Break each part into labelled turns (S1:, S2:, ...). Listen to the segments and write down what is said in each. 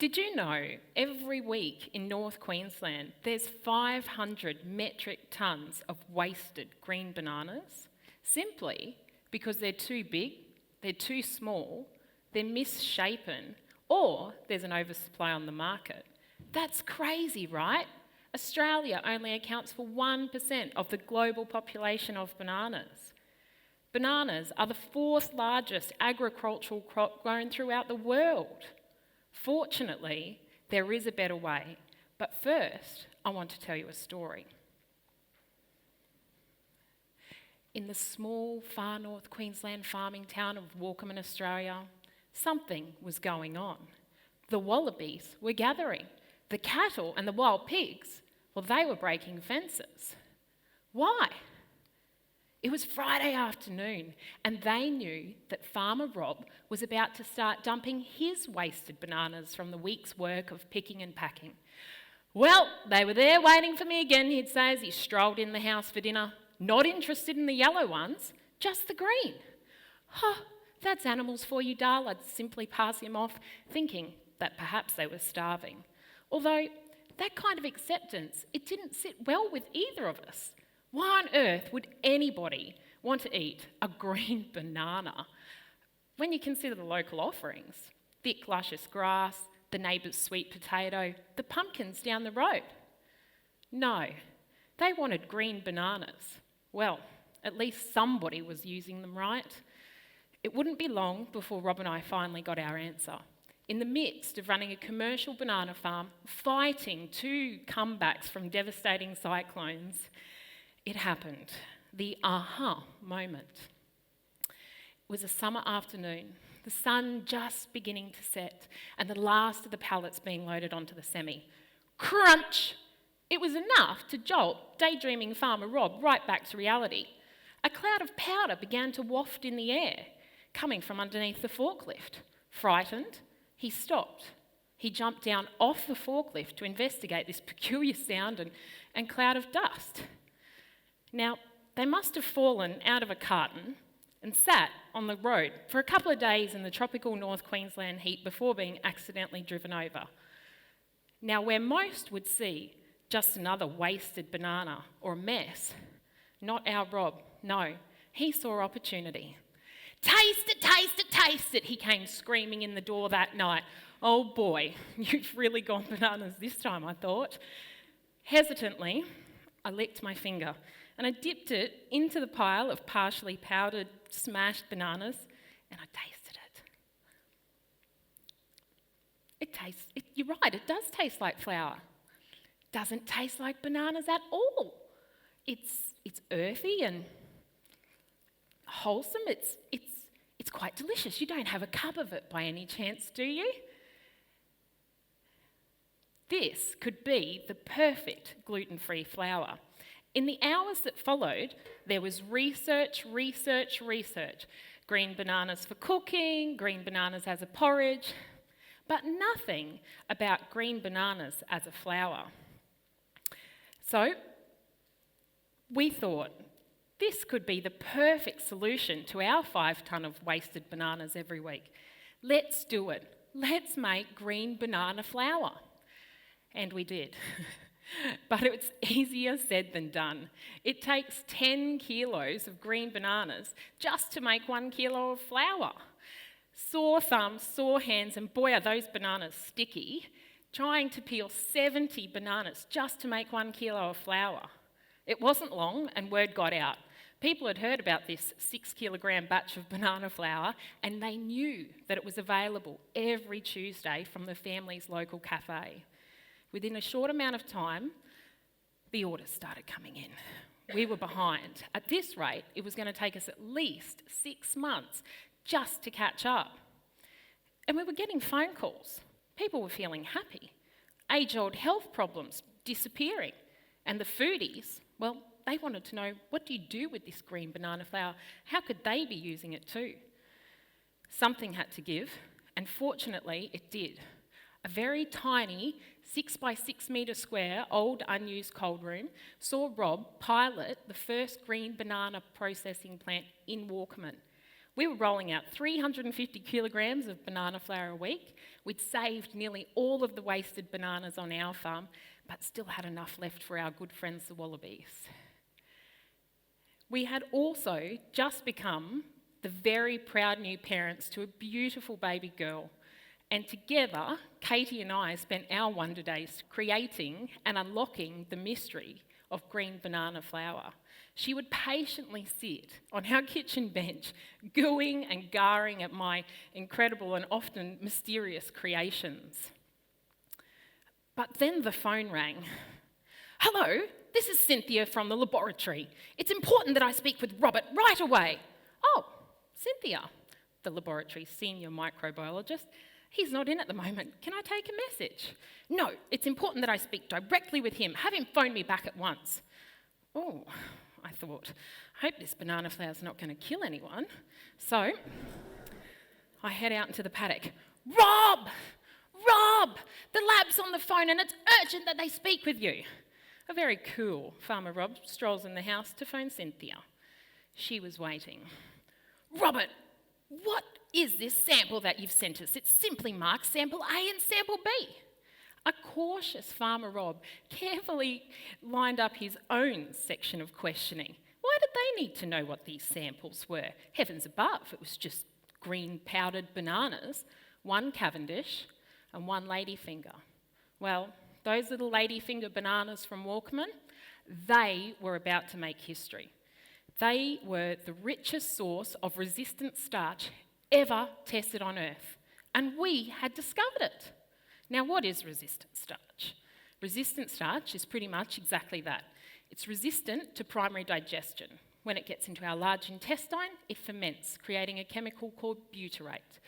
S1: Did you know every week in North Queensland there's 500 metric tonnes of wasted green bananas simply because they're too big, they're too small, they're misshapen, or there's an oversupply on the market? That's crazy, right? Australia only accounts for 1% of the global population of bananas. Bananas are the fourth largest agricultural crop grown throughout the world. Fortunately, there is a better way, but first, I want to tell you a story. In the small, far North Queensland farming town of Walkamin, Australia, something was going on. The wallabies were gathering. The cattle and the wild pigs, well, they were breaking fences. Why? It was Friday afternoon, and they knew that Farmer Rob was about to start dumping his wasted bananas from the week's work of picking and packing. Well, they were there waiting for me again, he'd say as he strolled in the house for dinner. Not interested in the yellow ones, just the green. Huh, that's animals for you, Darl. I'd simply pass him off, thinking that perhaps they were starving. Although that kind of acceptance, it didn't sit well with either of us. Why on earth would anybody want to eat a green banana when you consider the local offerings? Thick, luscious grass, the neighbour's sweet potato, the pumpkins down the road. No, they wanted green bananas. Well, at least somebody was using them right. It wouldn't be long before Rob and I finally got our answer. In the midst of running a commercial banana farm, fighting two comebacks from devastating cyclones, it happened. The aha moment. It was a summer afternoon, the sun just beginning to set, and the last of the pallets being loaded onto the semi. Crunch! It was enough to jolt daydreaming Farmer Rob right back to reality. A cloud of powder began to waft in the air, coming from underneath the forklift. Frightened, he stopped. He jumped down off the forklift to investigate this peculiar sound and cloud of dust. Now, they must have fallen out of a carton and sat on the road for a couple of days in the tropical North Queensland heat before being accidentally driven over. Now, where most would see just another wasted banana or a mess, not our Rob. No, he saw opportunity. Taste it, taste it, taste it, he came screaming in the door that night. Oh boy, you've really gone bananas this time, I thought. Hesitantly, I licked my finger and I dipped it into the pile of partially powdered, smashed bananas and I tasted it. You're right, it does taste like flour. Doesn't taste like bananas at all. It's earthy and wholesome. It's quite delicious. You don't have a cup of it by any chance, do you? This could be the perfect gluten-free flour. In the hours that followed, there was research. Green bananas for cooking, green bananas as a porridge, but nothing about green bananas as a flour. So, we thought this could be the perfect solution to our 5 tonne of wasted bananas every week. Let's do it. Let's make green banana flour. And we did. But it's easier said than done. It takes 10 kilos of green bananas just to make 1 kilo of flour. Sore thumbs, sore hands, and boy are those bananas sticky. Trying to peel 70 bananas just to make 1 kilo of flour. It wasn't long and word got out. People had heard about this 6 kilogram batch of banana flour and they knew that it was available every Tuesday from the family's local cafe. Within a short amount of time, the orders started coming in. We were behind. At this rate, it was going to take us at least 6 months just to catch up. And we were getting phone calls. People were feeling happy. Age-old health problems disappearing. And the foodies, well, they wanted to know, what do you do with this green banana flour? How could they be using it too? Something had to give, and fortunately it did. A very tiny 6 by 6 metre square old unused cold room saw Rob pilot the first green banana processing plant in Walkamin. We were rolling out 350 kilograms of banana flour a week. We'd saved nearly all of the wasted bananas on our farm, but still had enough left for our good friends the wallabies. We had also just become the very proud new parents to a beautiful baby girl. And together, Katie and I spent our wonder days creating and unlocking the mystery of green banana flour. She would patiently sit on our kitchen bench, gooing and garring at my incredible and often mysterious creations. But then the phone rang. "Hello, this is Cynthia from the laboratory. It's important that I speak with Robert right away." "Oh, Cynthia," the laboratory's senior microbiologist. "He's not in at the moment. Can I take a message?" "No, it's important that I speak directly with him. Have him phone me back at once." Oh, I thought, I hope this banana flour's not going to kill anyone. So I head out into the paddock. Rob! The lab's on the phone and it's urgent that they speak with you." A very cool Farmer Rob strolls in the house to phone Cynthia. She was waiting. "Robert, what is this sample that you've sent us? It simply marks sample A and sample B." A cautious Farmer Rob carefully lined up his own section of questioning. Why did they need to know what these samples were? Heavens above, it was just green powdered bananas, one Cavendish and one ladyfinger. Well, those little ladyfinger bananas from Walkamin, they were about to make history. They were the richest source of resistant starch ever tested on Earth, and we had discovered it. Now, what is resistant starch? Resistant starch is pretty much exactly that. It's resistant to primary digestion. When it gets into our large intestine, it ferments, creating a chemical called butyrate.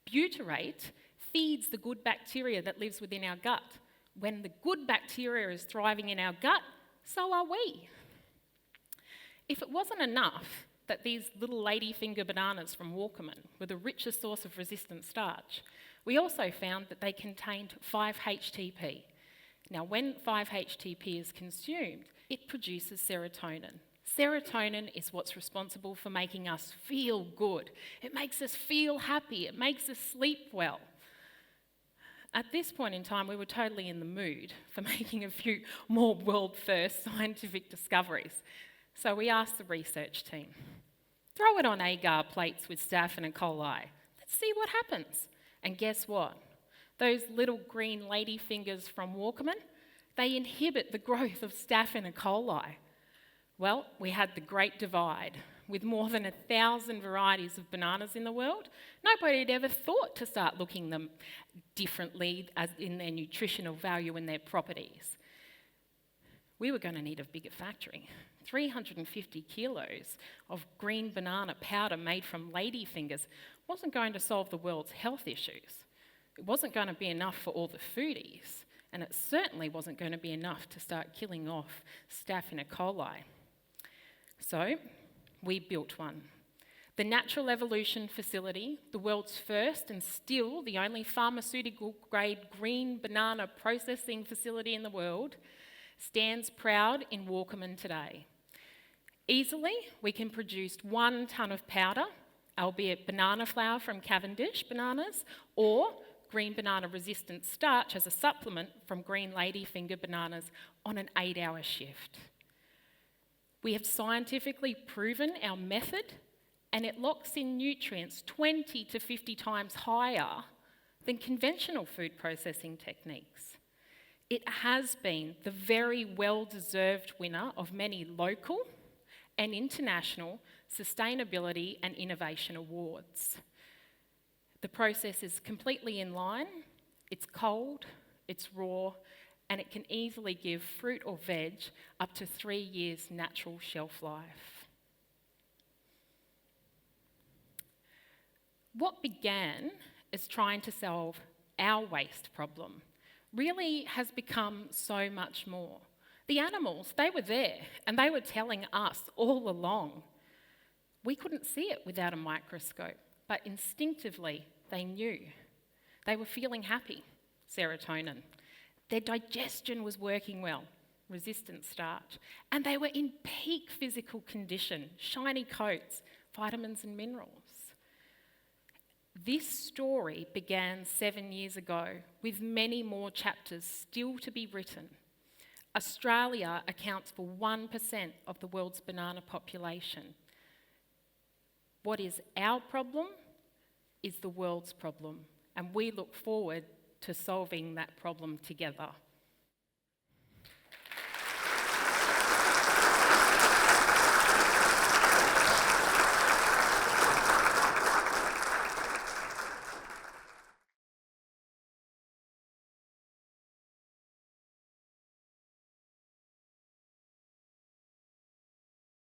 S1: Butyrate feeds the good bacteria that lives within our gut. When the good bacteria is thriving in our gut, so are we. If it wasn't enough that these little ladyfinger bananas from Walkamin were the richest source of resistant starch, we also found that they contained 5-HTP. Now, when 5-HTP is consumed, it produces serotonin. Serotonin is what's responsible for making us feel good. It makes us feel happy. It makes us sleep well. At this point in time, we were totally in the mood for making a few more world-first scientific discoveries. So we asked the research team, throw it on agar plates with staph and E. coli. Let's see what happens. And guess what? Those little green ladyfingers from Walkamin, they inhibit the growth of staph and E. coli. Well, we had the Great Divide. With more than 1,000 varieties of bananas in the world, nobody had ever thought to start looking them differently as in their nutritional value and their properties. We were going to need a bigger factory. 350 kilos of green banana powder made from ladyfingers wasn't going to solve the world's health issues. It wasn't going to be enough for all the foodies, and it certainly wasn't going to be enough to start killing off staph and E. coli. So we built one. The Natural Evolution Facility, the world's first and still the only pharmaceutical-grade green banana processing facility in the world, stands proud in Walkamin today. Easily, we can produce 1 tonne of powder, albeit banana flour from Cavendish bananas, or green banana resistant starch as a supplement from green ladyfinger bananas on an 8-hour shift. We have scientifically proven our method, and it locks in nutrients 20 to 50 times higher than conventional food processing techniques. It has been the very well-deserved winner of many local and international sustainability and innovation awards. The process is completely in line, it's cold, it's raw, and it can easily give fruit or veg up to 3 years natural shelf life. What began as trying to solve our waste problem really has become so much more. The animals, they were there, and they were telling us all along. We couldn't see it without a microscope, but instinctively they knew. They were feeling happy, serotonin. Their digestion was working well, resistant starch, and they were in peak physical condition, shiny coats, vitamins and minerals. This story began 7 years ago, with many more chapters still to be written. Australia accounts for 1% of the world's banana population. What is our problem is the world's problem, and we look forward to solving that problem together.